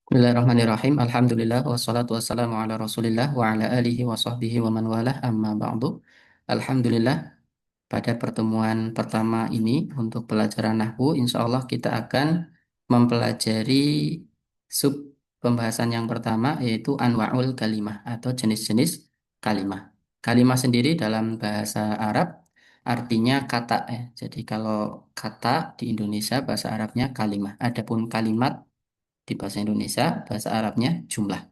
Bismillahirrahmanirrahim. Alhamdulillah wassalatu wassalamu ala Rasulillah wa ala alihi wa sahbihi wa man walah amma ba'du. Alhamdulillah pada pertemuan pertama ini untuk pelajaran nahwu insya Allah kita akan mempelajari sub pembahasan yang pertama yaitu anwa'ul kalimah atau jenis-jenis kalimah. Kalimah sendiri dalam bahasa Arab artinya kata ya. Jadi kalau kata di Indonesia bahasa Arabnya kalimah. Adapun kalimat di bahasa Indonesia, bahasa Arabnya jumlah.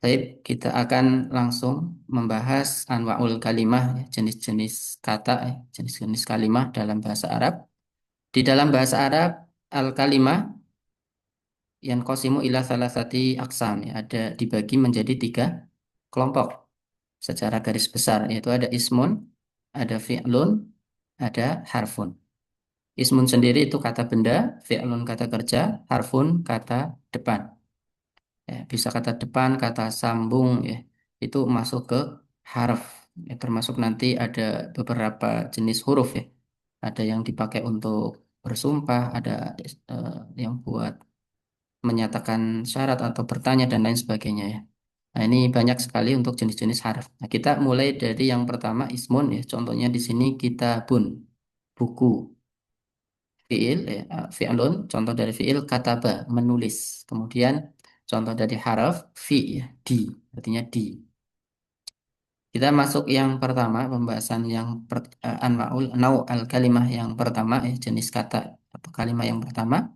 Baik, kita akan langsung membahas anwa'ul kalimah, ya, jenis-jenis kata, jenis-jenis kalimah dalam bahasa Arab. Di dalam bahasa Arab, al-kalimah yang qasimu ila salasati aksam, ya, ada dibagi menjadi tiga kelompok secara garis besar, yaitu ada ismun, ada fi'lun, ada harfun. Ismun sendiri itu kata benda, fi'lun kata kerja, harfun kata depan. Ya, bisa kata depan, kata sambung, ya, itu masuk ke harf. Ya, termasuk nanti ada beberapa jenis huruf ya. Ada yang dipakai untuk bersumpah, ada eh, yang buat menyatakan syarat atau bertanya dan lain sebagainya ya. Nah, ini banyak sekali untuk jenis-jenis harf. Nah, kita mulai dari yang pertama ismun ya. Contohnya di sini kitabun, buku. Fiil, ya, fi'lun, contoh dari fiil kataba, menulis. Kemudian contoh dari haraf fi, ya, di, artinya di. Kita masuk yang pertama, pembahasan yang anwa'ul nau al kalimah yang pertama, jenis kata atau kalimat yang pertama,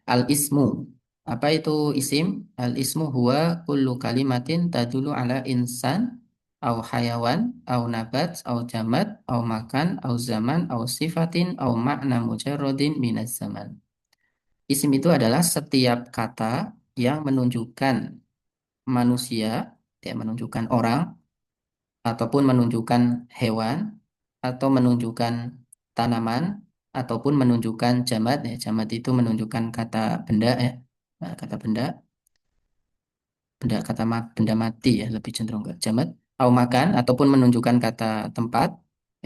al ismu. Apa itu isim? Al ismu huwa kullu kalimatin tadulu ala insan au hayawan au nabat au jamad au makan au zaman au sifatin au makna mujarrodin minaz zaman. Isim itu adalah setiap kata yang menunjukkan manusia, ya, menunjukkan orang, ataupun menunjukkan hewan, atau menunjukkan tanaman, ataupun menunjukkan jamad. Ya, jamad itu menunjukkan kata benda, ya, kata benda, benda mati ya, lebih cenderung ke jamad. Au makan, ataupun menunjukkan kata tempat,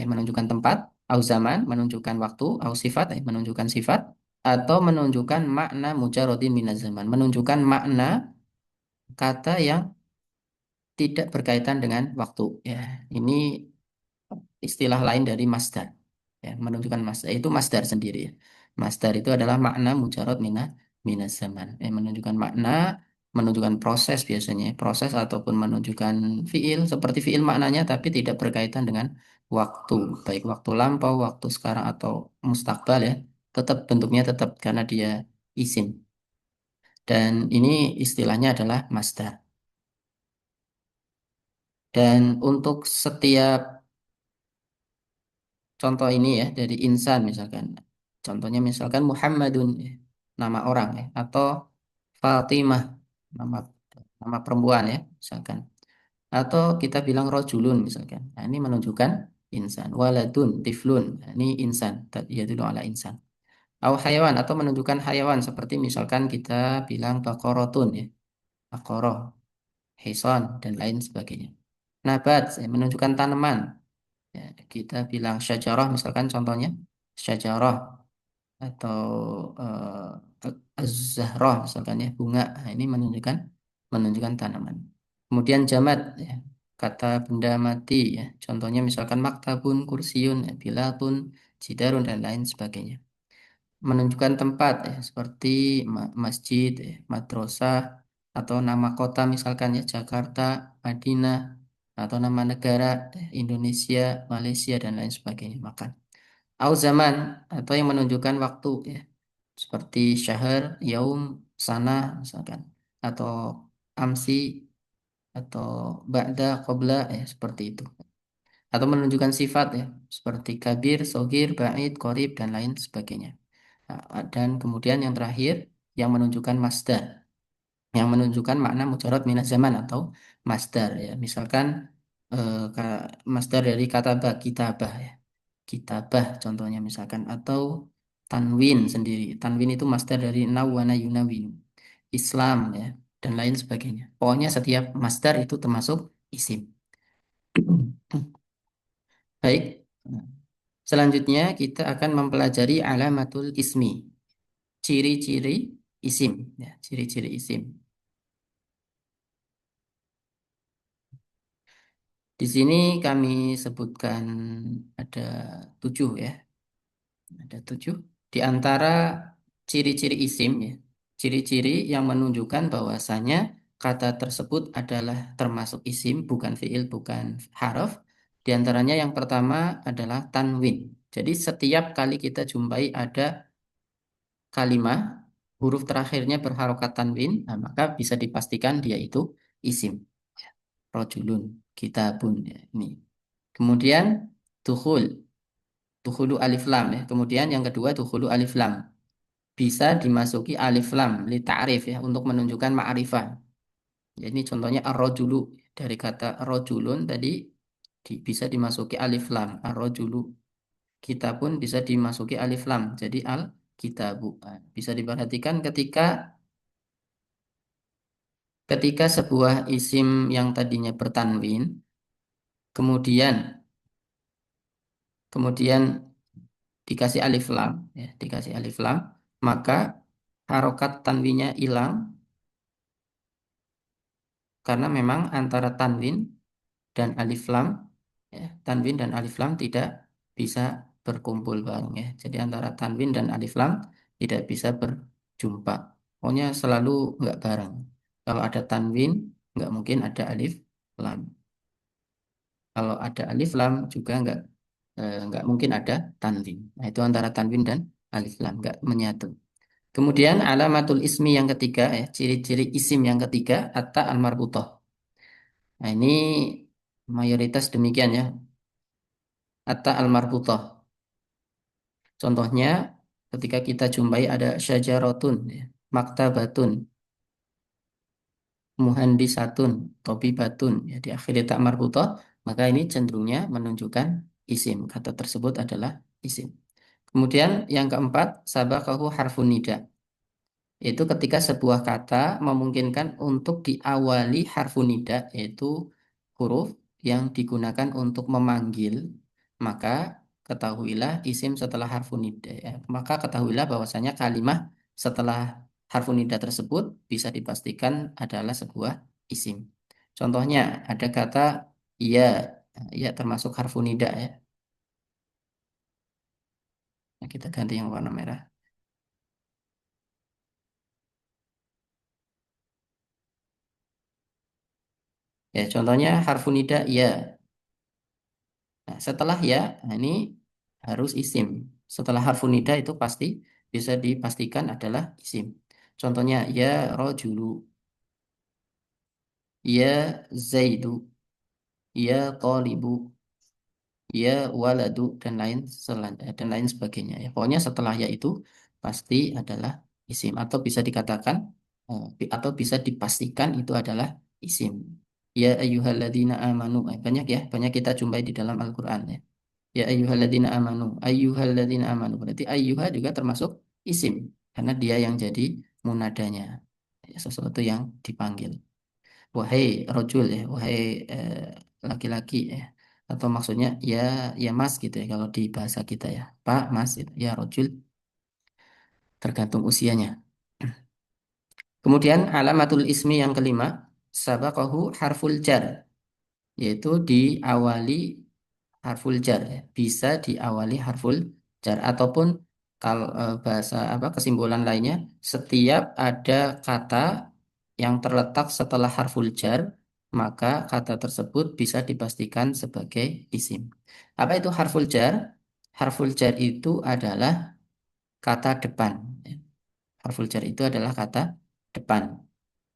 menunjukkan tempat. Au zaman, menunjukkan waktu. Au sifat, menunjukkan sifat. Atau menunjukkan makna mujarodin minaz zaman, menunjukkan makna kata yang tidak berkaitan dengan waktu. Ya, ini istilah lain dari masdar. Ya, menunjukkan masdar itu masdar sendiri. Ya. Masdar itu adalah makna mujarod minaz zaman. Menunjukkan makna, menunjukkan proses biasanya, proses ataupun menunjukkan fiil seperti fiil maknanya tapi tidak berkaitan dengan waktu, baik waktu lampau, waktu sekarang atau mustakbal ya. Tetap bentuknya tetap karena dia isim. Dan ini istilahnya adalah masdar. Dan untuk setiap contoh ini ya dari insan misalkan. Contohnya misalkan Muhammadun, ya, nama orang ya, atau Fatimah, nama nama perempuan ya, misalkan. Atau kita bilang rojulun misalkan. Nah, ini menunjukkan insan. Waladun, tiflun. Nah, ini insan, yaitu ala insan. Atau hayawan atau menunjukkan hayawan seperti misalkan kita bilang bakorotun ya, bakoroh, hison dan lain sebagainya. Nabat ya, menunjukkan tanaman. Ya, kita bilang syajarah misalkan contohnya syajarah atau az-zahrah misalkan ya bunga. Nah, ini menunjukkan tanaman. Kemudian jamat ya, kata benda mati ya. Contohnya misalkan maktabun, kursiun, ya, bilatun, jidarun dan lain sebagainya. Menunjukkan tempat ya seperti masjid, ya, madrasah atau nama kota misalkan ya Jakarta, Madinah atau nama negara ya, Indonesia, Malaysia dan lain sebagainya. Maka au zaman atau yang menunjukkan waktu ya seperti syahr, yaum, sana misalkan atau amsi atau ba'da, qabla ya seperti itu. Atau menunjukkan sifat ya seperti kabir, sogir, ba'id, qorib dan lain sebagainya. Nah, dan kemudian yang terakhir yang menunjukkan masdar yang menunjukkan makna mujarad minaz zaman atau masdar ya. Misalkan masdar dari kata kitabah ya. Kitabah contohnya misalkan atau tanwin sendiri. Tanwin itu masdar dari nawana yunawin. Islam ya dan lain sebagainya. Pokoknya setiap masdar itu termasuk isim. Baik. Selanjutnya kita akan mempelajari alamatul ismi. Ciri-ciri. isim, ya, ciri-ciri isim. Di sini kami sebutkan ada 7 ya, ada 7. Di antara ciri-ciri isim ya, ciri-ciri yang menunjukkan bahwasanya kata tersebut adalah termasuk isim, bukan fiil, bukan haraf. Di antaranya yang pertama adalah tanwin. Jadi setiap kali kita jumpai ada kalimat huruf terakhirnya berharokat tanwin, nah, maka bisa dipastikan dia itu isim. Rojulun, kitabun ya, ini. Kemudian tuhul, tuhulu alif lam ya. Kemudian yang kedua tuhulu alif lam. Bisa dimasuki alif lam li ta'rif ya untuk menunjukkan ma'rifah. Ya, ini contohnya ar-rajulu dari kata rojulun tadi bisa dimasuki alif lam ar-rajulu. Kita pun bisa dimasuki alif lam jadi al kitabu. Nah, bisa diperhatikan ketika sebuah isim yang tadinya bertanwin kemudian kemudian dikasih alif lam ya, dikasih alif lam maka harokat tanwinnya hilang karena memang antara tanwin dan alif lam ya, tanwin dan alif lam tidak bisa berkumpul bareng ya. Jadi antara tanwin dan alif lam tidak bisa berjumpa. Pokoknya selalu nggak bareng. Kalau ada tanwin nggak mungkin ada alif lam. Kalau ada alif lam juga nggak mungkin ada tanwin. Nah, itu antara tanwin dan alif lam nggak menyatu. Kemudian alamatul ismi yang ketiga ya, ciri-ciri isim yang ketiga atta al-marbutoh. Nah, ini mayoritas demikian ya, atta al-marbutoh. Contohnya ketika kita jumpai ada syajaratun, ya, maktabatun, muhandisatun, tobibatun, ya, di akhir tak marbutoh, maka ini cenderungnya menunjukkan isim. Kata tersebut adalah isim. Kemudian yang keempat, sabaqahu harfun nida. Itu ketika sebuah kata memungkinkan untuk diawali harfun nida, yaitu huruf yang digunakan untuk memanggil, maka ketahuilah isim setelah harfun nida. Ya. Maka ketahuilah bahwasanya kalimat setelah harfun nida tersebut bisa dipastikan adalah sebuah isim. Contohnya ada kata iya, ya termasuk harfun nida ya. Nah, kita ganti yang warna merah. Ya, contohnya harfun nida iya. Nah, setelah ya, nah ini harus isim. Setelah harfun nida itu pasti bisa dipastikan adalah isim. Contohnya ya rojulu, ya zaidu, ya tolibu, ya waladu dan lain sebagainya. Ya, pokoknya setelah ya itu pasti adalah isim atau bisa dikatakan atau bisa dipastikan itu adalah isim. Ya ayyuhalladzina amanu. Banyak ya, banyak kita jumpai di dalam Al-Qur'an ya. Ya ayyuhalladzina amanu. Ayyuhalladzina amanu. Berarti ayyuha juga termasuk isim. Karena dia yang jadi munadanya. Ya, sesuatu yang dipanggil. Wahai rojul ya. Wahai eh, laki-laki ya. Atau maksudnya ya ya mas gitu ya. Kalau di bahasa kita ya. Pak, mas, gitu. Ya rojul. Tergantung usianya. Kemudian alamatul ismi yang kelima. Sabaqahu harful jar. Yaitu diawali harful jar ya. Bisa diawali harful jar ataupun kalau bahasa apa kesimpulan lainnya setiap ada kata yang terletak setelah harful jar maka kata tersebut bisa dipastikan sebagai isim. Apa itu harful jar? Harful jar itu adalah kata depan. Harful jar itu adalah kata depan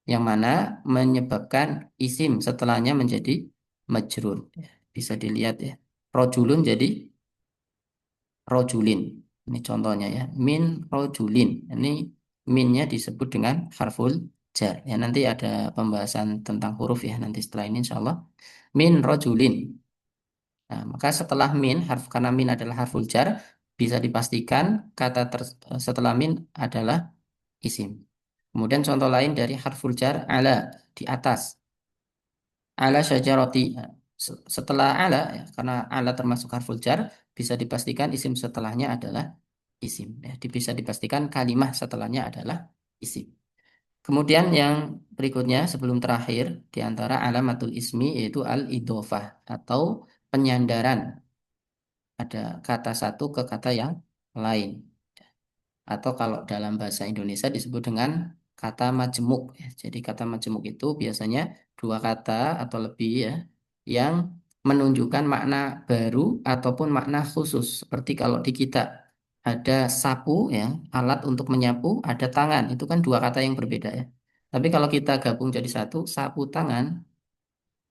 yang mana menyebabkan isim setelahnya menjadi majrur. Ya, bisa dilihat ya. Rojulun jadi rojulin. Ini contohnya ya. Min rojulin. Ini minnya disebut dengan harful jar. Ya nanti ada pembahasan tentang huruf ya nanti setelah ini insya Allah. Min rojulin. Nah, maka setelah min, karena min adalah harful jar, bisa dipastikan setelah min adalah isim. Kemudian contoh lain dari harful jar ala di atas. Ala syajaroti. Setelah ala, ya, karena ala termasuk harful jar, bisa dipastikan isim setelahnya adalah isim. Ya, bisa dipastikan kalimah setelahnya adalah isim. Kemudian yang berikutnya sebelum terakhir di antara alamatul ismi yaitu al-idhofah atau penyandaran ada kata satu ke kata yang lain. Atau kalau dalam bahasa Indonesia disebut dengan kata majemuk ya. Jadi kata majemuk itu biasanya dua kata atau lebih ya yang menunjukkan makna baru ataupun makna khusus. Seperti kalau di kita ada sapu ya, alat untuk menyapu, ada tangan, itu kan dua kata yang berbeda ya. Tapi kalau kita gabung jadi satu, sapu tangan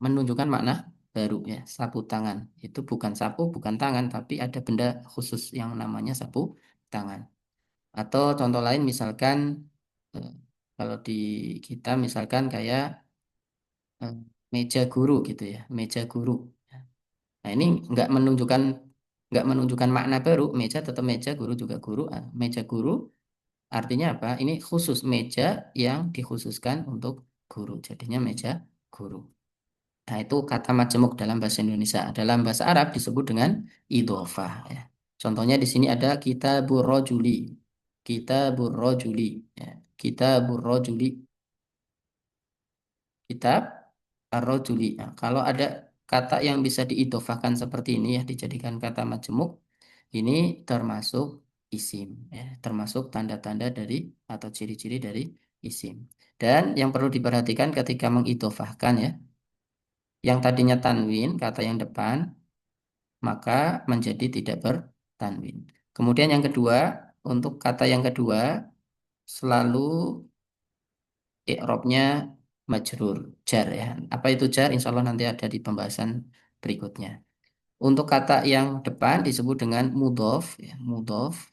menunjukkan makna baru ya. Sapu tangan itu bukan sapu, bukan tangan, tapi ada benda khusus yang namanya sapu tangan. Atau contoh lain misalkan eh, kalau di kita misalkan kayak eh, meja guru gitu ya, meja guru. Nah ini nggak menunjukkan makna baru, meja tetap meja, guru juga guru. Ah, meja guru artinya apa? Ini khusus meja yang dikhususkan untuk guru, jadinya meja guru. Nah itu kata majemuk dalam bahasa Indonesia. Dalam bahasa Arab disebut dengan idhofah ya. Contohnya di sini ada kitabur rajuli. Kitabur rajuli ya. Kitabur rajuli, kitab ar-rajuli. Nah, kalau ada kata yang bisa diidhofahkan seperti ini ya dijadikan kata majemuk, ini termasuk isim ya, termasuk tanda-tanda dari atau ciri-ciri dari isim. Dan yang perlu diperhatikan ketika mengidhofahkan ya, yang tadinya tanwin kata yang depan maka menjadi tidak bertanwin. Kemudian yang kedua, untuk kata yang kedua selalu i'rabnya majrur, jar ya. Apa itu jar? Insya Allah nanti ada di pembahasan berikutnya. Untuk kata yang depan disebut dengan mudhof, ya, mudhof.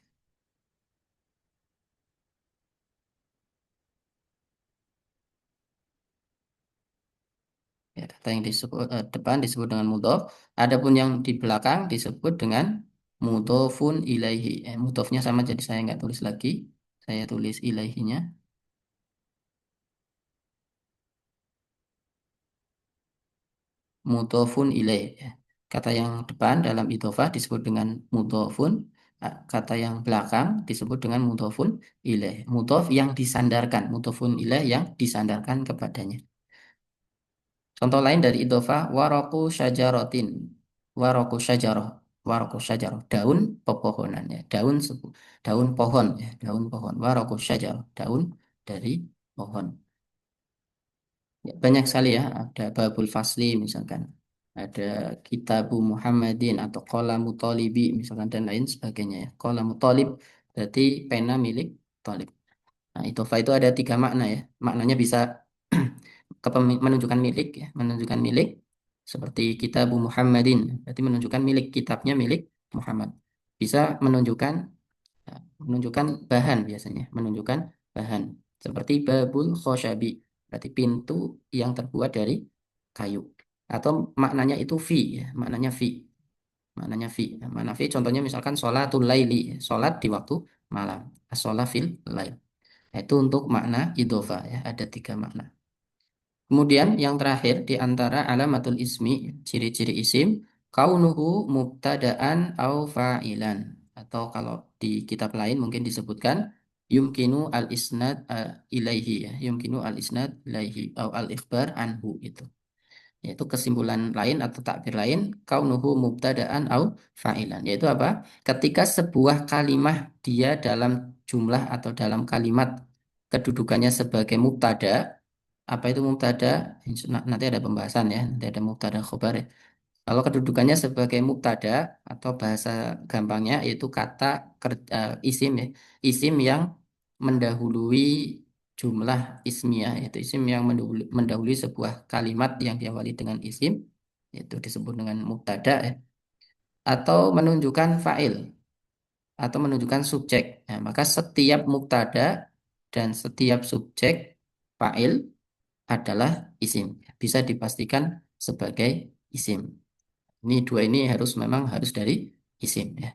Ya, kata yang disebut depan disebut dengan mudhof. Adapun yang di belakang disebut dengan mudhofun ilaihi. Mudhofnya sama jadi saya nggak tulis lagi. Saya tulis ilaihinya. Mudhofun ilaih ya. Kata yang depan dalam idhofah disebut dengan mudhofun, kata yang belakang disebut dengan mudhofun ilaih. Mudhof yang disandarkan, mudhofun ilaih yang disandarkan kepadanya. Contoh lain dari idhofah waroku syajaratin. Waroku syajarah, waroku syajarah, daun pepohonan ya, daun pohon ya, daun pohon. Waroku syajarah, daun dari pohon. Ya, banyak sekali ya, ada Babul Fasli misalkan, ada Kitabu Muhammadin atau Qalamu Thalibi misalkan dan lain sebagainya ya. Qalamu Thalib berarti pena milik Thalib. Nah, itofah itu ada tiga makna ya. Maknanya bisa menunjukkan milik ya, menunjukkan milik seperti Kitabu Muhammadin, berarti menunjukkan milik kitabnya milik Muhammad. Bisa menunjukkan ya, menunjukkan bahan biasanya, menunjukkan bahan seperti babul khosyabi, berarti pintu yang terbuat dari kayu. Atau maknanya itu fi, ya, maknanya fi, maknanya fi. Nah, makna fi contohnya misalkan sholatul laili, sholat di waktu malam, as-sholat fil lail. Nah, itu untuk makna idhofa ya, ada tiga makna. Kemudian yang terakhir di antara alamatul ismi, ciri-ciri isim, kaunuhu mubtadaan au fa'ilan. Atau kalau di kitab lain mungkin disebutkan yumkinu al-isnad ilaihi ya, yumkinu al-isnad ilaihi au al-ikhbar anhu itu. Yaitu kesimpulan lain atau takbir lain kaunuhu mubtadaan au fa'ilan. Yaitu apa? Ketika sebuah kalimah dia dalam jumlah atau dalam kalimat kedudukannya sebagai mubtada. Apa itu mubtada? Nanti ada pembahasan ya, nanti ada mubtada khobar ya. Kalau kedudukannya sebagai mubtada atau bahasa gampangnya yaitu kata isim ya, isim yang mendahului jumlah ismiyah, yaitu isim yang mendahului sebuah kalimat yang diawali dengan isim, itu disebut dengan mubtada ya, atau menunjukkan fa'il atau menunjukkan subjek. Nah, maka setiap mubtada dan setiap subjek fa'il adalah isim. Bisa dipastikan sebagai isim. Ini dua ini memang harus dari isim ya.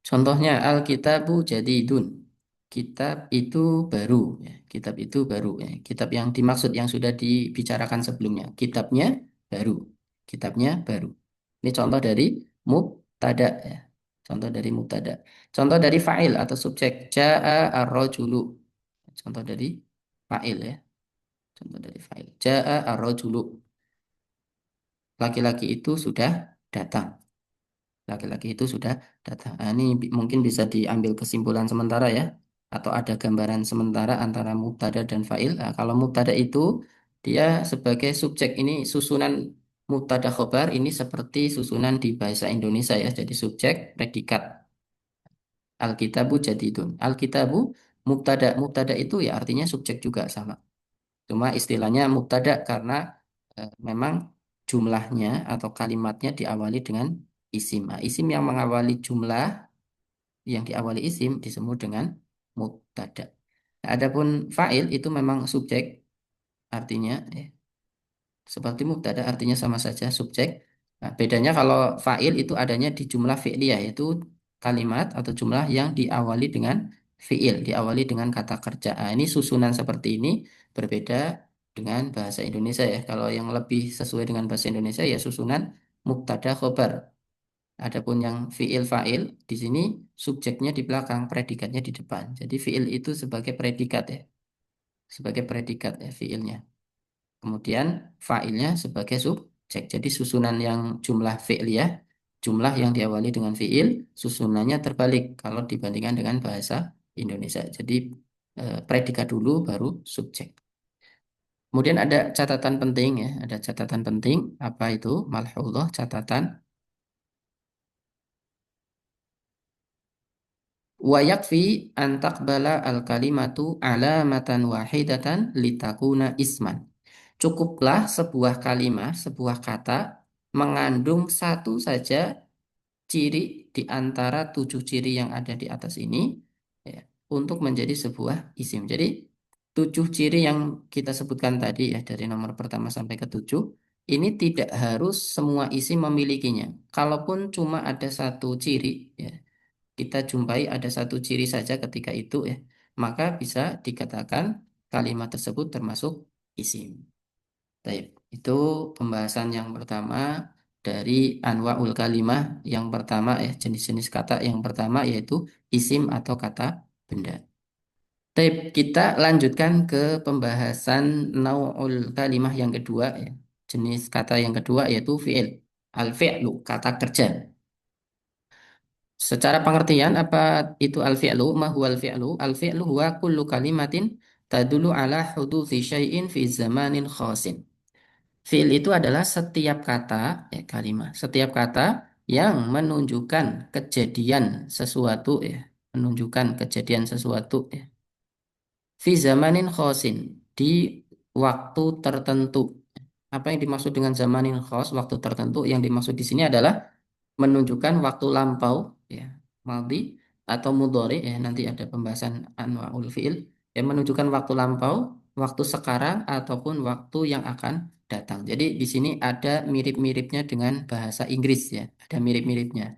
Contohnya Alkitabu jadidun. Kitab itu baru ya. Kitab itu baru ya. Kitab yang dimaksud yang sudah dibicarakan sebelumnya. Kitabnya baru. Kitabnya baru. Ini contoh dari mubtada ya. Contoh dari mubtada. Contoh dari fa'il atau subjek. Ja'a ar-rajulu. contoh dari fa'il ya. Contoh dari fa'il. Ja'a ar-rajulu. Laki-laki itu sudah datang. Laki-laki itu sudah datang. Nah, ini mungkin bisa diambil kesimpulan sementara ya, atau ada gambaran sementara antara mubtada dan fa'il. Nah, kalau mubtada itu dia sebagai subjek, ini susunan mubtada khobar ini seperti susunan di bahasa Indonesia ya. Jadi subjek, predikat. Alkitabu jadidun. Alkitabu mubtada. Mubtada itu ya artinya subjek juga sama. Cuma istilahnya mubtada karena memang jumlahnya atau kalimatnya diawali dengan isim. Nah, isim yang mengawali jumlah, yang diawali isim disebut dengan mubtada. Nah, adapun fa'il itu memang subjek, artinya seperti mubtada artinya sama saja subjek. Nah, bedanya kalau fa'il itu adanya di jumlah fi'liyah, yaitu kalimat atau jumlah yang diawali dengan fi'il, diawali dengan kata kerja. Nah, ini susunan seperti ini berbeda dengan bahasa Indonesia ya. Kalau yang lebih sesuai dengan bahasa Indonesia ya susunan mubtada khobar. Adapun yang fi'il fa'il di sini subjeknya di belakang, predikatnya di depan. Jadi fi'il itu sebagai predikat ya, sebagai predikat ya fi'ilnya. Kemudian fa'ilnya sebagai subjek. Jadi susunan yang jumlah fi'liyah, jumlah yang diawali dengan fi'il, susunannya terbalik kalau dibandingkan dengan bahasa Indonesia. Jadi predikat dulu baru subjek. Kemudian ada catatan penting ya, ada catatan penting. Apa itu? Malhullah, catatan. Wa yakfi an taqbala al-kalimatu alamatan wahidatan litakuna isman. Cukuplah sebuah kalimat, sebuah kata mengandung satu saja ciri di antara tujuh ciri yang ada di atas ini ya, untuk menjadi sebuah isim. Jadi tujuh ciri yang kita sebutkan tadi ya dari nomor pertama sampai ke tujuh ini tidak harus semua isim memilikinya. Kalaupun cuma ada satu ciri ya, kita jumpai ada satu ciri saja ketika itu ya, maka bisa dikatakan kalimat tersebut termasuk isim. Baik, itu pembahasan yang pertama dari anwaul kalimah yang pertama ya, jenis-jenis kata yang pertama yaitu isim atau kata benda. Baik, kita lanjutkan ke pembahasan nau'ul kalimah yang kedua ya. Jenis kata yang kedua yaitu fi'il. Al-fi'lu, kata kerja. Secara pengertian apa itu al-fi'lu? Ma huwa al-fi'lu? Al-fi'lu huwa kullu kalimatin tadulu ala hudutsi syai'in fi zamanin khasin. Fi'il itu adalah setiap kata, kalimat, setiap kata yang menunjukkan kejadian sesuatu, ya, menunjukkan kejadian sesuatu, ya. Fi zamanin khosin, di waktu tertentu. Apa yang dimaksud dengan zamanin khos, waktu tertentu? Yang dimaksud di sini adalah menunjukkan waktu lampau ya madhi atau mudhari ya nanti ada pembahasan anwaul fiil yang menunjukkan waktu lampau, waktu sekarang ataupun waktu yang akan datang. Jadi di sini ada mirip-miripnya dengan bahasa Inggris ya, ada mirip-miripnya.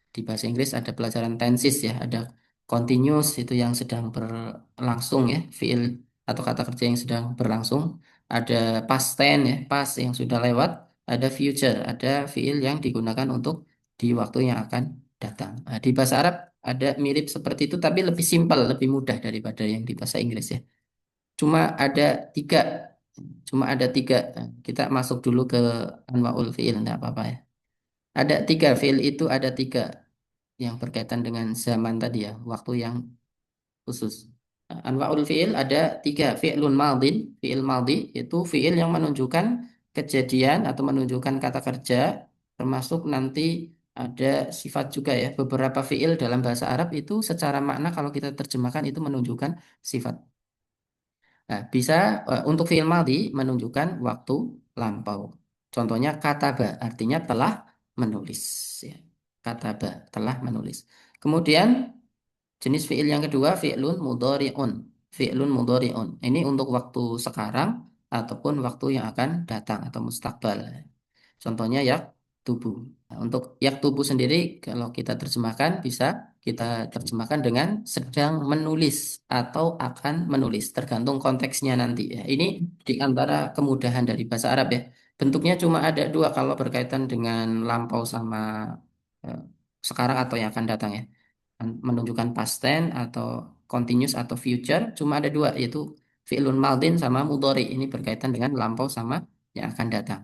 Di bahasa Inggris ada pelajaran tenses ya, ada continuous itu yang sedang berlangsung ya, fiil atau kata kerja yang sedang berlangsung. Ada past tense ya, past yang sudah lewat. Ada future, ada fiil yang digunakan untuk di waktu yang akan datang. Nah, di bahasa Arab ada mirip seperti itu, tapi lebih simpel, lebih mudah daripada yang di bahasa Inggris ya. Cuma ada tiga, cuma ada tiga. Nah, kita masuk dulu ke anwaul fiil, enggak apa-apa ya. Ada tiga fiil itu ada tiga yang berkaitan dengan zaman tadi ya, waktu yang khusus. Anwa'ul fi'il ada tiga, fi'lun madin, fi'il madhi itu fi'il yang menunjukkan kejadian atau menunjukkan kata kerja, termasuk nanti ada sifat juga ya. Beberapa fi'il dalam bahasa Arab itu secara makna kalau kita terjemahkan itu menunjukkan sifat. Nah, bisa untuk fi'il madhi menunjukkan waktu lampau. Contohnya kataba artinya telah menulis ya. Kataba telah menulis. Kemudian jenis fi'il yang kedua fi'lun mudhari'un. Fi'lun mudhari'un. Ini untuk waktu sekarang ataupun waktu yang akan datang atau mustakbal. Contohnya yak tubuh. Nah, untuk yak tubuh sendiri kalau kita terjemahkan bisa kita terjemahkan dengan sedang menulis atau akan menulis tergantung konteksnya nanti ya. Ini di antara kemudahan dari bahasa Arab ya. Bentuknya cuma ada dua kalau berkaitan dengan lampau sama eh, sekarang atau yang akan datang ya, menunjukkan past tense atau continuous atau future cuma ada dua, yaitu fi'lun maldin sama mudhari. Ini berkaitan dengan lampau sama yang akan datang.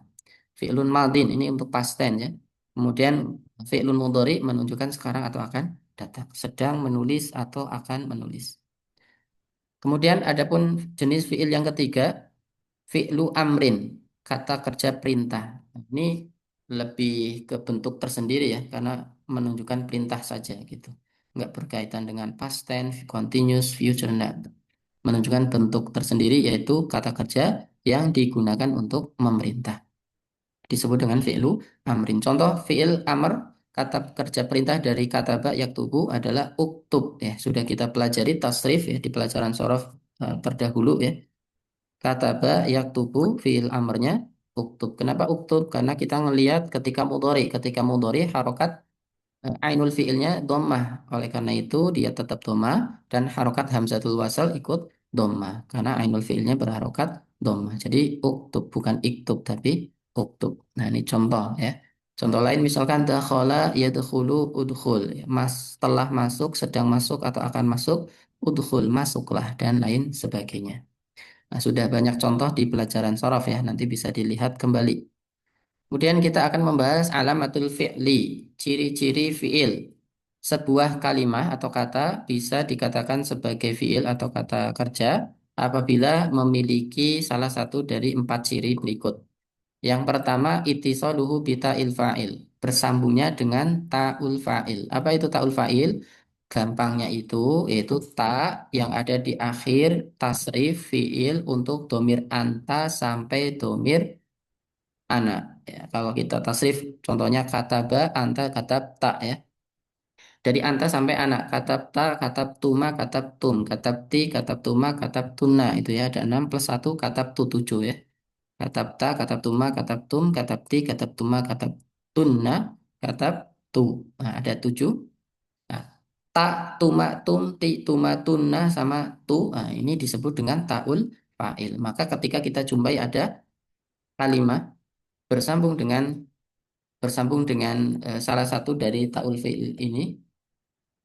Fi'lun maldin ini untuk past tense ya. Kemudian fi'lun mudhari menunjukkan sekarang atau akan datang, sedang menulis atau akan menulis. Kemudian adapun jenis fi'il yang ketiga, fi'lu amrin, kata kerja perintah. Ini lebih ke bentuk tersendiri ya, karena menunjukkan perintah saja gitu. Nggak berkaitan dengan past tense, continuous, future, enggak. Menunjukkan bentuk tersendiri yaitu kata kerja yang digunakan untuk memerintah. Disebut dengan fi'lu amrin. Contoh fi'il amr, kata kerja perintah dari kata ba yaktubu adalah uktub ya. Sudah kita pelajari tasrif ya di pelajaran sorof terdahulu ya. Kata ba yaktubu fi'il amrnya uktub. Kenapa uktub? Karena kita ngelihat ketika mudhari harokat ainul fiilnya dhammah. Oleh karena itu dia tetap dhammah dan harokat hamzatul wasal ikut dhammah karena ainul fiilnya berharokat dhammah. Jadi uktub bukan iktub tapi uktub. Nah, ini contoh ya. Contoh lain misalkan dakhala yadkhulu udkhul. Mas telah masuk, sedang masuk atau akan masuk, udkhul masuklah dan lain sebagainya. Nah, sudah banyak contoh di pelajaran sorof ya. Nanti bisa dilihat kembali. Kemudian kita akan membahas alamatul fi'li, ciri-ciri fi'il. Sebuah kalimat atau kata bisa dikatakan sebagai fi'il atau kata kerja apabila memiliki salah satu dari empat ciri berikut. Yang pertama, ittisaluhu bita'il fa'il, bersambungnya dengan ta'ul fa'il. Apa itu ta'ul fa'il? Gampangnya itu yaitu ta yang ada di akhir tasrif fi'il untuk domir anta sampai domir anak ya. Kalau kita tasrif contohnya kata ba anta kata ta ya, dari anta sampai anak kata ta kata tuma kata tum kata ti kata tuma kata tuna, itu ya ada 6 plus 1 kata tu 7 ya. Kata ta kata tuma kata tum kata ti kata tuma kata tuna kata tu, nah, ada 7. Nah, ta tuma tum ti tuma tuna sama tu, nah, ini disebut dengan taul fa'il. Maka ketika kita jumpai ada kalimat bersambung dengan salah satu dari taul fi'il ini,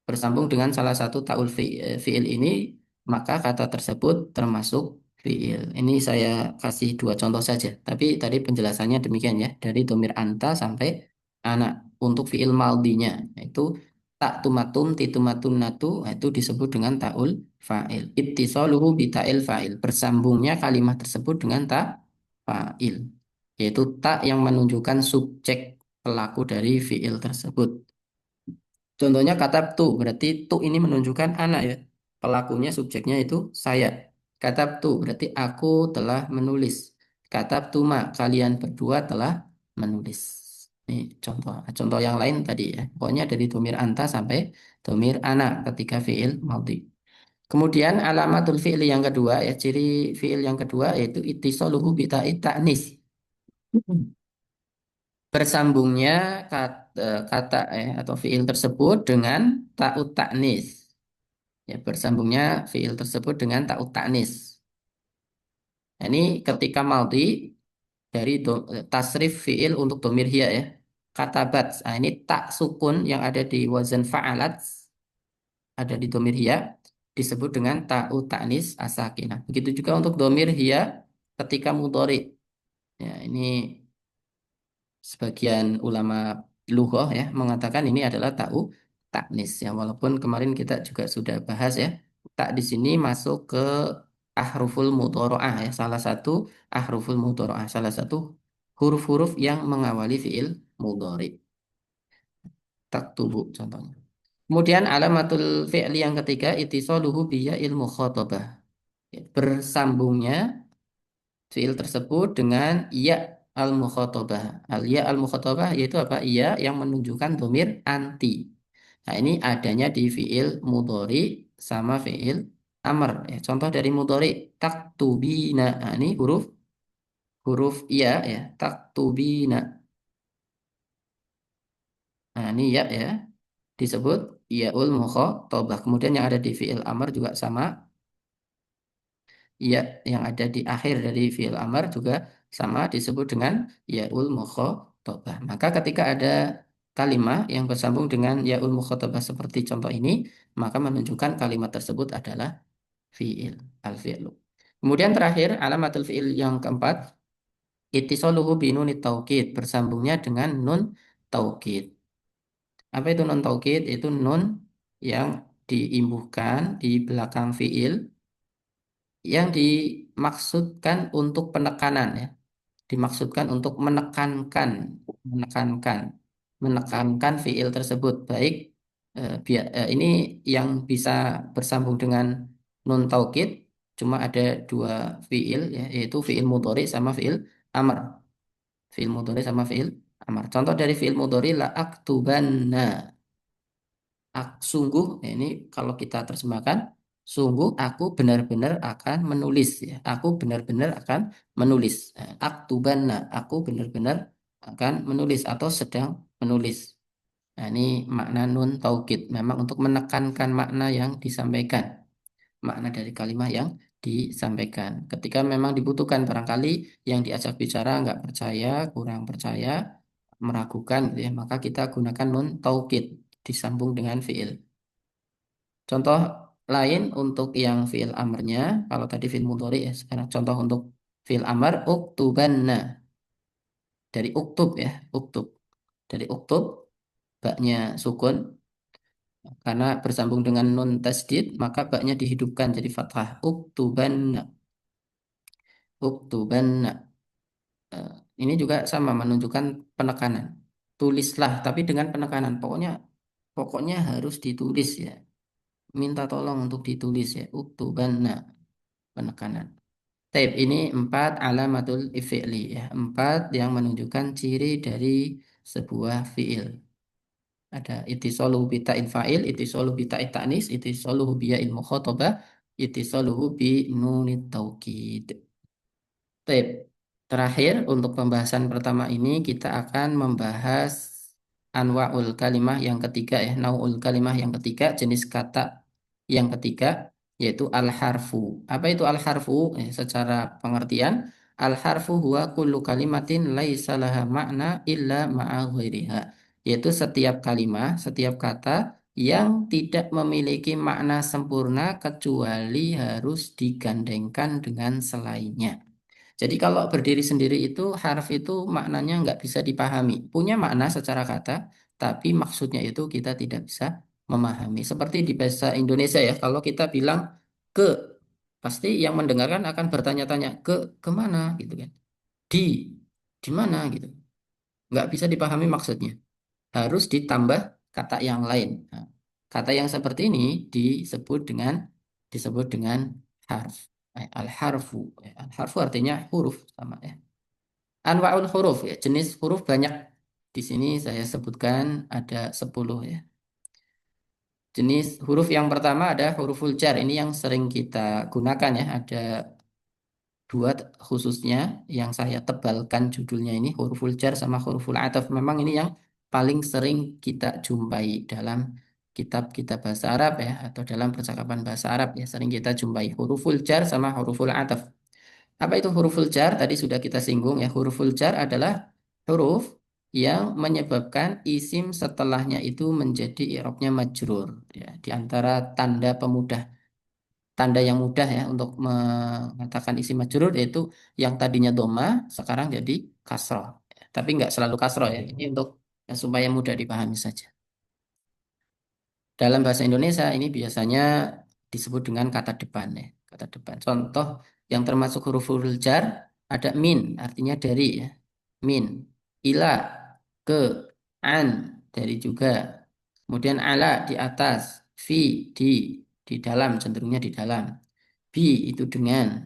bersambung dengan salah satu taul fi'il ini, maka kata tersebut termasuk fi'il. Ini saya kasih dua contoh saja, tapi tadi penjelasannya demikian ya, dari domir anta sampai anak. Untuk fi'il maldinya, yaitu tak tumatum titumatun natu, itu disebut dengan taul fa'il. Ittisaluhu bita'il fa'il, bersambungnya kalimat tersebut dengan ta fa'il, yaitu tak yang menunjukkan subjek pelaku dari fiil tersebut. Contohnya kata tu, berarti tu ini menunjukkan anak ya. Pelakunya subjeknya itu saya. Kata tu berarti aku telah menulis. Kata tuma kalian berdua telah menulis. Ini contoh. Contoh yang lain tadi ya. Pokoknya dari domir anta sampai domir anak ketika fiil maudhi. Kemudian alamatul fi'li yang kedua ya, ciri fiil yang kedua yaitu ittisaluhu bitai ta'nis, bersambungnya kata atau fiil tersebut dengan ta'ut ta'nis. Ya, bersambungnya fiil tersebut dengan ta'ut ta'nis. Nah, ini ketika maudhi dari tasrif fiil untuk domir hiya ya. Katabat. Nah, ini tak sukun yang ada di wazan fa'alat, ada di domir hiya, disebut dengan ta'ut ta'nis asakinah. Begitu juga untuk domir hiya ketika mudhari. Ya, ini sebagian ulama lughah ya mengatakan ini adalah ta'u taknis ya, walaupun kemarin kita juga sudah bahas ya, tak di sini masuk ke ahruful mudharaah ya, salah satu ahruful mudharaah, salah satu huruf-huruf yang mengawali fiil mudhari, taktubu contohnya. Kemudian alamatul fi'li yang ketiga ittisaluhu biya ilmu mukhatabah, bersambungnya fiil tersebut dengan ya al-mukhatabah. Ya al-mukhatabah yaitu apa? Ya yang menunjukkan domir anti. Nah, ini adanya di fiil mudhari sama fiil amr. Ya, contoh dari mudhari taktubina. Nah, ini huruf huruf ya taktubina. Nah, ini ya disebut yaul mukhatabah. Kemudian yang ada di fiil amr juga sama, ya yang ada di akhir dari fiil amar juga sama, disebut dengan yaul mukhatabah. Maka ketika ada kalimat yang bersambung dengan yaul mukhatabah seperti contoh ini, maka menunjukkan kalimat tersebut adalah fiil, al-fi'lu. Kemudian terakhir, alamatul fi'il yang keempat, ittisaluhu binunit taukid, bersambungnya dengan nun taukid. Apa itu nun taukid? Itu nun yang diimbuhkan di belakang fiil yang dimaksudkan untuk penekanan ya, dimaksudkan untuk menekankan, menekankan fiil tersebut. Baik, ini yang bisa bersambung dengan nun taukid cuma ada dua fiil ya, yaitu fiil mudhari sama fiil amr. Fiil mudhari sama fiil amr. Contoh dari fiil mudhari la aktubanna. Sungguh ya, ini kalau kita terjemahkan, sungguh aku benar-benar akan menulis ya. Aku benar-benar akan menulis. Aktubanna, aku benar-benar akan menulis atau sedang menulis. Nah, ini makna nun taukid memang untuk menekankan makna yang disampaikan, makna dari kalimat yang disampaikan. Ketika memang dibutuhkan barangkali yang diajak bicara nggak percaya, kurang percaya, meragukan, gitu ya, maka kita gunakan nun taukid disambung dengan fiil. Contoh lain untuk yang fiil amarnya, kalau tadi fiil mudhari ya, sekarang contoh untuk fiil amar, uktubanna. Dari uktub ya, uktub. Dari uktub, baknya sukun, karena bersambung dengan nun tasdid, maka baknya dihidupkan jadi fathah. Uktubanna, uktubanna. Eh, Ini juga sama, menunjukkan penekanan. Tulislah, tapi dengan penekanan. Pokoknya harus ditulis ya. Minta tolong untuk ditulis ya. Uktubanna, penekanan. Taib ini empat alamatul fi'li ya, empat yang menunjukkan ciri dari sebuah fi'il. Ada itisoluhu bita'il fa'il, itisoluhu bita'il ta'nis, itisoluhu biya'il mukhatabah, itisoluhu bi nunit taukid. Taib. Terakhir untuk pembahasan pertama ini kita akan membahas anwa'ul kalimah yang ketiga ya, nau'ul kalimah yang ketiga, jenis kata yang ketiga yaitu al-harfu. Apa itu al-harfu? Secara pengertian, al-harfu huwa kullu kalimatin laisa laha makna illa ma'a ghairiha. Yaitu setiap kalimat, setiap kata yang tidak memiliki makna sempurna kecuali harus digandengkan dengan selainnya. Jadi kalau berdiri sendiri itu harf itu maknanya nggak bisa dipahami. Punya makna secara kata, tapi maksudnya itu kita tidak bisa memahami. Seperti di bahasa Indonesia ya, kalau kita bilang ke, pasti yang mendengarkan akan bertanya-tanya ke kemana gitu kan? Di, di mana gitu? Nggak bisa dipahami maksudnya. Harus ditambah kata yang lain. Nah, kata yang seperti ini disebut dengan harf. Al-harfu. Al-harfu artinya huruf sama ya. Anwa'ul huruf ya, jenis huruf banyak. Di sini saya sebutkan ada 10 ya. Jenis huruf yang pertama ada huruful jar. Ini yang sering kita gunakan ya. Ada dua khususnya yang saya tebalkan judulnya ini huruful jar sama huruful ataf. Memang ini yang paling sering kita jumpai dalam kitab-kitab bahasa Arab ya atau dalam percakapan bahasa Arab ya sering kita jumpai huruful jar sama huruful ataf. Apa itu huruful jar? Tadi sudah kita singgung ya. Huruful jar adalah huruf yang menyebabkan isim setelahnya itu menjadi i'rabnya majrur ya. Di antara tanda yang mudah ya untuk mengatakan isim majrur yaitu yang tadinya doma sekarang jadi kasroh. Tapi nggak selalu kasroh ya. Ini untuk supaya mudah dipahami saja. Dalam bahasa Indonesia ini biasanya disebut dengan kata depan ya, kata depan. Contoh yang termasuk huruf-huruf jar ada min, artinya dari ya. Min, ila, ke, an, dari juga. Kemudian ala di atas, fi di dalam, cenderungnya di dalam. Bi itu dengan,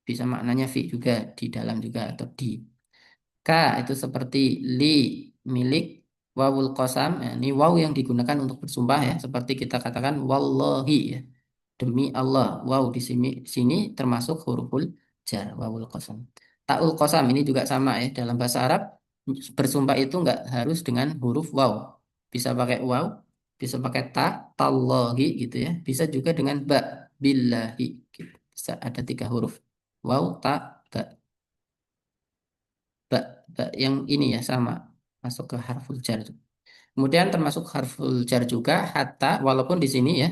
bisa maknanya fi juga di dalam juga atau di. Ka itu seperti li milik wawul qasam. Ya, ini waw yang digunakan untuk bersumpah ya. Seperti kita katakan wallahi ya. Demi Allah. Waw di sini termasuk huruful jar wawul qasam. Ta'ul qasam ini juga sama ya. Dalam bahasa Arab bersumpah itu nggak harus dengan huruf waw. Bisa pakai waw, bisa pakai ta, tallahi gitu ya. Bisa juga dengan ba, billahi. Gitu. Bisa ada tiga huruf. Waw, ta, ba. Ba, ba yang ini ya sama masuk ke harful jar. Kemudian termasuk harful jar juga hatta, walaupun di sini ya,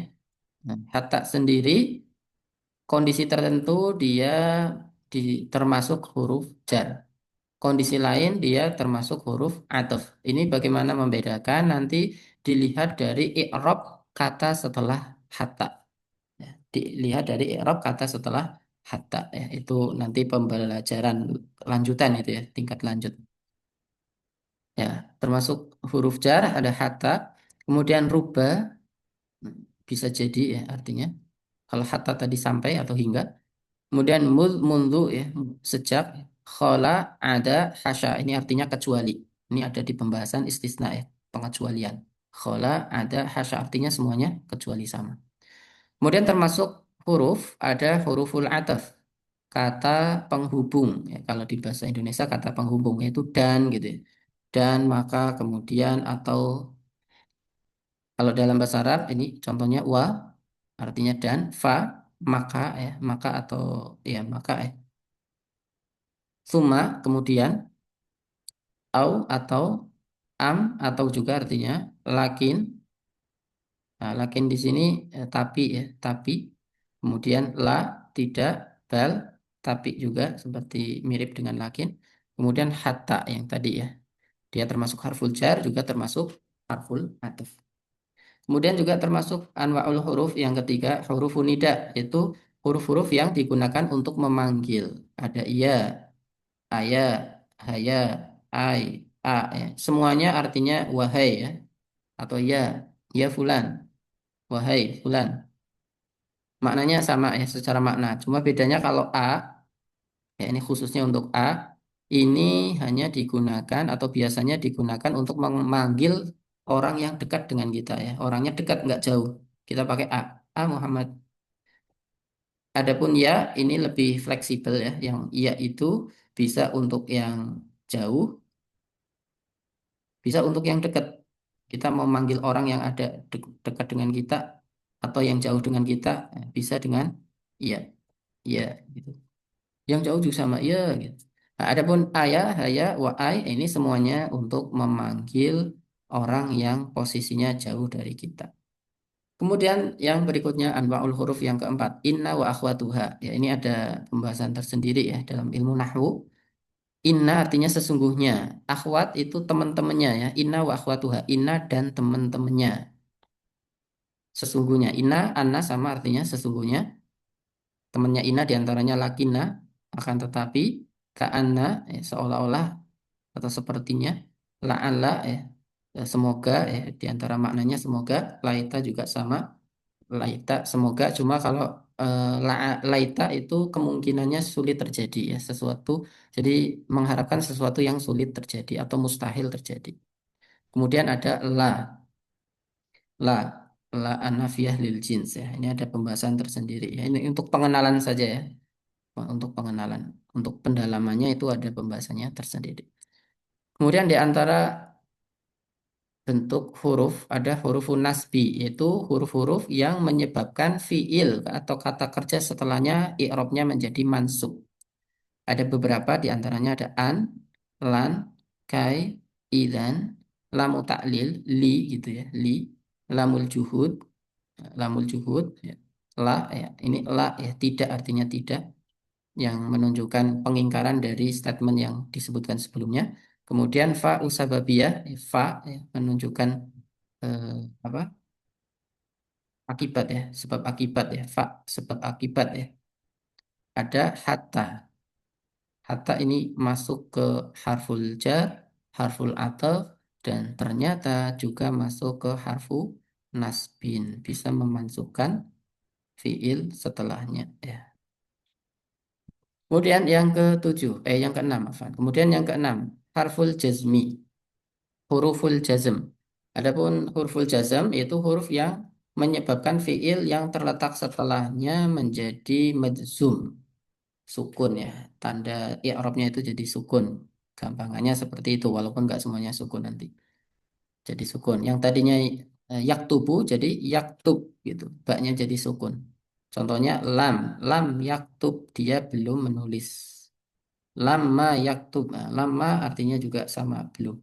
nah, hatta sendiri kondisi tertentu dia di, termasuk huruf jar. Kondisi lain dia termasuk huruf ataf. Ini bagaimana membedakan nanti dilihat dari i'rab kata setelah hatta. Ya, dilihat dari i'rab kata setelah hatta ya. Itu nanti pembelajaran lanjutan itu ya, tingkat lanjut. Ya, termasuk huruf jar ada hatta, kemudian ruba bisa jadi ya artinya. Kalau hatta tadi sampai atau hingga. Kemudian mundu ya, sejak khola ada hasya. Ini artinya kecuali. Ini ada di pembahasan istisna ya, pengecualian. Khola ada hasya artinya semuanya kecuali sama. Kemudian termasuk huruf ada huruful ataf. Kata penghubung ya, kalau di bahasa Indonesia kata penghubung yaitu dan gitu ya. Dan maka kemudian atau kalau dalam bahasa Arab ini contohnya wa artinya dan fa maka ya maka atau ya maka ya summa kemudian au atau am atau juga artinya lakin. Nah, lakin di sini tapi ya tapi kemudian la tidak bal tapi juga seperti mirip dengan lakin. Kemudian hatta yang tadi ya dia termasuk harful jar juga termasuk harful ataf. Kemudian juga termasuk anwaul huruf yang ketiga huruf nida itu huruf-huruf yang digunakan untuk memanggil. Ada iya, aya, haya, ai, a ya. Semuanya artinya wahai ya atau ya, ya fulan, wahai fulan. Maknanya sama ya secara makna. Cuma bedanya kalau a ya ini khususnya untuk a ini hanya digunakan atau biasanya digunakan untuk memanggil orang yang dekat dengan kita ya. Orangnya dekat nggak jauh. Kita pakai a. A Muhammad. Adapun ya ini lebih fleksibel ya. Yang ya itu bisa untuk yang jauh, bisa untuk yang dekat. Kita mau manggil orang yang ada dekat dengan kita atau yang jauh dengan kita, bisa dengan iya, iya gitu. Yang jauh juga sama iya gitu. Nah, adapun ayah, haya, wa ai ini semuanya untuk memanggil orang yang posisinya jauh dari kita. Kemudian yang berikutnya anwaul huruf yang keempat, inna wa akhwatuha. Ya, ini ada pembahasan tersendiri ya dalam ilmu nahwu. Inna artinya sesungguhnya. Akhwat itu teman-temannya ya. Inna wa akhwatuha. Inna dan teman-temannya. Sesungguhnya. Inna, anna sama artinya sesungguhnya. Temannya Inna diantaranya lakina. Akan tetapi. Ka'anna seolah-olah atau sepertinya. La'alla ya. Semoga ya. Diantara maknanya semoga. Laita juga sama. Laita semoga. Cuma kalau laita itu kemungkinannya sulit terjadi ya. Sesuatu. Jadi mengharapkan sesuatu yang sulit terjadi atau mustahil terjadi. Kemudian ada la, la anafiyah lil jins ya. Ini ada pembahasan tersendiri ya. Ini untuk pengenalan saja ya. Untuk pengenalan, untuk pendalamannya itu ada pembahasannya tersendiri. Kemudian di antara bentuk huruf ada huruf nasbi, yaitu huruf-huruf yang menyebabkan fiil atau kata kerja setelahnya i'rabnya menjadi mansub. Ada beberapa di antaranya ada an, lan, kai, idan, lamu taklil, li gitu ya, li, lamul juhud, lamul juhud, ya. La ya, ini la ya tidak artinya tidak yang menunjukkan pengingkaran dari statement yang disebutkan sebelumnya. Kemudian fa usababiyah, fa ya, menunjukkan eh, apa? Akibat ya, sebab akibat ya, fa sebab akibat ya. Ada hatta. Hatta ini masuk ke harful jar, harful ataf, dan ternyata juga masuk ke harfu nasbin. Bisa memasukkan fiil setelahnya ya. Kemudian yang ketujuh, yang keenam, Afwan. Kemudian yang keenam, harful jazmi, huruful jazm. Adapun huruful jazm itu huruf yang menyebabkan fiil yang terletak setelahnya menjadi madzum, sukun ya. Tanda i'rabnya itu jadi sukun. Gampangannya seperti itu, walaupun nggak semuanya sukun nanti. Jadi sukun. Yang tadinya yaktubu jadi yaktub gitu. Baknya jadi sukun. Contohnya lam, lam yaktub dia belum menulis. Lama yaktub. Nah, lama artinya juga sama belum.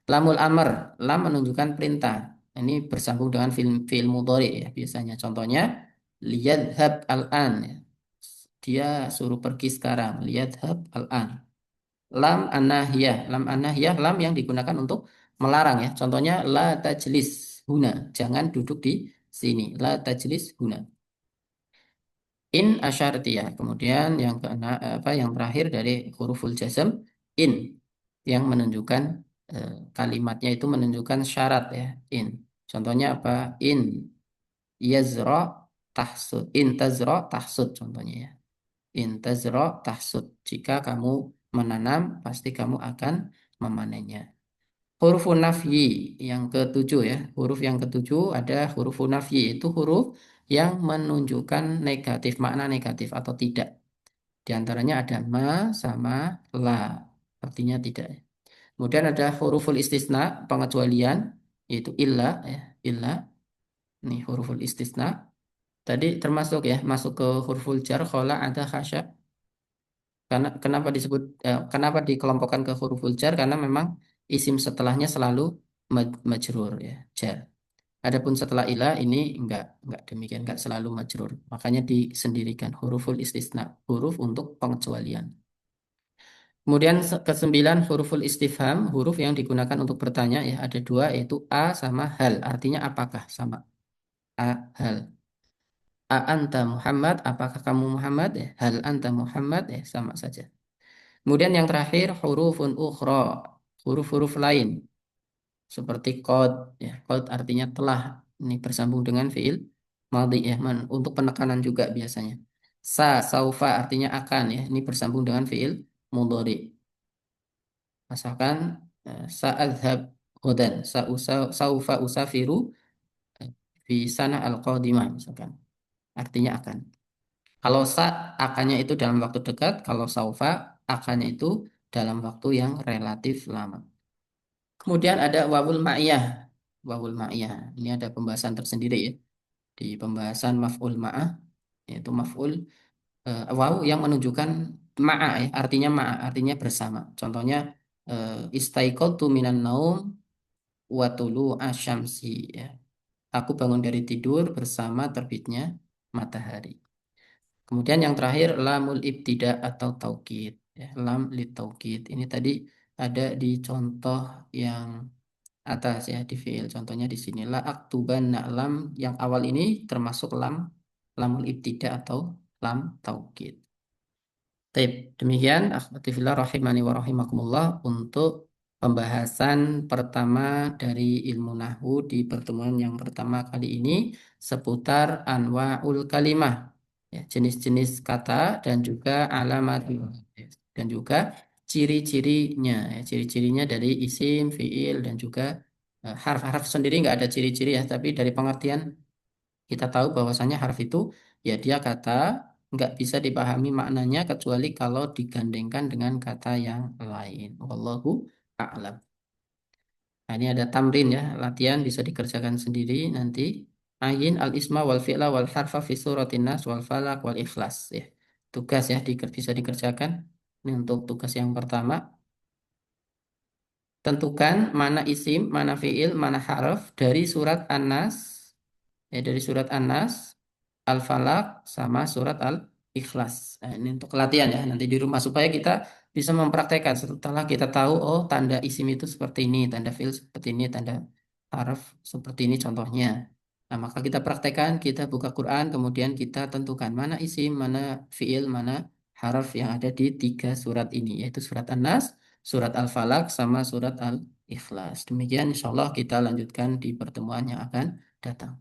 Lamul amr, lam menunjukkan perintah. Ini bersambung dengan fi'il mudhari ya biasanya. Contohnya liyadhhab al-an. Ya. Dia suruh pergi sekarang. Liyadhhab al-an. Lam an-nahiyah. Lam an-nahiyah lam yang digunakan untuk melarang ya. Contohnya la tajlis huna. Jangan duduk di sini. La tajlis huna. In asyartiyah. Kemudian yang apa yang terakhir dari huruful jazm in yang menunjukkan kalimatnya itu menunjukkan syarat ya. In. Contohnya apa? In yazra tahsud. In tazra tahsud contohnya ya. In tazra tahsud. Jika kamu menanam pasti kamu akan memanennya. Hurufun nafyi yang ketujuh ya. Huruf yang ketujuh ada hurufun nafyi. Itu huruf yang menunjukkan negatif, makna negatif atau tidak. Di antaranya ada ma sama la. Artinya tidak. Kemudian ada huruful istisna, pengecualian, yaitu illa ya. Illa. Ini huruful istisna. Tadi termasuk ya, masuk ke huruful jar, khola, ada, khasya. Karena kenapa disebut kenapa dikelompokkan ke huruful jar? Karena memang isim setelahnya selalu majrur ya, jar. Adapun setelah ilah ini enggak demikian, enggak selalu majrur. Makanya disendirikan huruful istisna, huruf untuk pengecualian. Kemudian kesembilan huruful istifham, huruf yang digunakan untuk bertanya ya, ada dua yaitu a sama hal. Artinya apakah sama a hal. A anta Muhammad, apakah kamu Muhammad ya? Hal anta Muhammad ya, sama saja. Kemudian yang terakhir hurufun ukhra, huruf-huruf lain seperti qad ya. Qad artinya telah. Ini bersambung dengan fiil madhi ya, untuk penekanan juga biasanya. Saufa artinya akan ya. Ini bersambung dengan fiil mudhari. Misalkan sa'adhab hudan, saufa usafiru fi sana al-qadimah misalkan. Artinya akan. Kalau akannya itu dalam waktu dekat, kalau saufa akannya itu dalam waktu yang relatif lama. Kemudian ada wawul ma'iyah. Wawul ma'iyah. Ini ada pembahasan tersendiri ya. Di pembahasan maf'ul ma'ah, yaitu maf'ul waw yang menunjukkan ma'a ya. Artinya ma'a, artinya bersama. Contohnya istaiqadtu minan naum wa tulu asyamsi ya. Aku bangun dari tidur bersama terbitnya matahari. Kemudian yang terakhir lamul ibtida atau taukid ya. Lam li taukid. Ini tadi ada di contoh yang atas ya di fiil. Contohnya di sini la aktubanna lam yang awal ini termasuk lamul ibtida atau lam taukid. Baik, demikian akhwati fillah rahimani wa rahimakumullah untuk pembahasan pertama dari ilmu nahwu di pertemuan yang pertama kali ini seputar anwaul kalimah, ya, jenis-jenis kata dan juga alamat dan juga ciri-cirinya, ya, ciri-cirinya dari isim, fiil dan juga harf-harf sendiri nggak ada ciri-ciri ya, tapi dari pengertian kita tahu bahwasanya harf itu ya dia kata nggak bisa dipahami maknanya kecuali kalau digandengkan dengan kata yang lain. Wallahu a'lam. Nah, ini ada tamrin ya, latihan bisa dikerjakan sendiri nanti. Ayin al-isma wal fi'la wal harfa fi suratin nas wal falak wal ikhlas ya. Tugas ya bisa dikerjakan. Ini untuk tugas yang pertama. Tentukan mana isim, mana fi'il, mana harf dari surat An-Nas. Ya, dari surat An-Nas, Al-Falaq, sama surat Al-Ikhlas. Nah, ini untuk latihan ya, nanti di rumah supaya kita bisa mempraktekkan setelah kita tahu, oh tanda isim itu seperti ini, tanda fiil seperti ini, tanda harf seperti ini contohnya. Nah, maka kita praktekkan, kita buka Quran, kemudian kita tentukan mana isim, mana fiil, mana harf yang ada di tiga surat ini, yaitu surat An-Nas, surat Al-Falaq, sama surat Al-Ikhlas. Demikian insya Allah kita lanjutkan di pertemuan yang akan datang.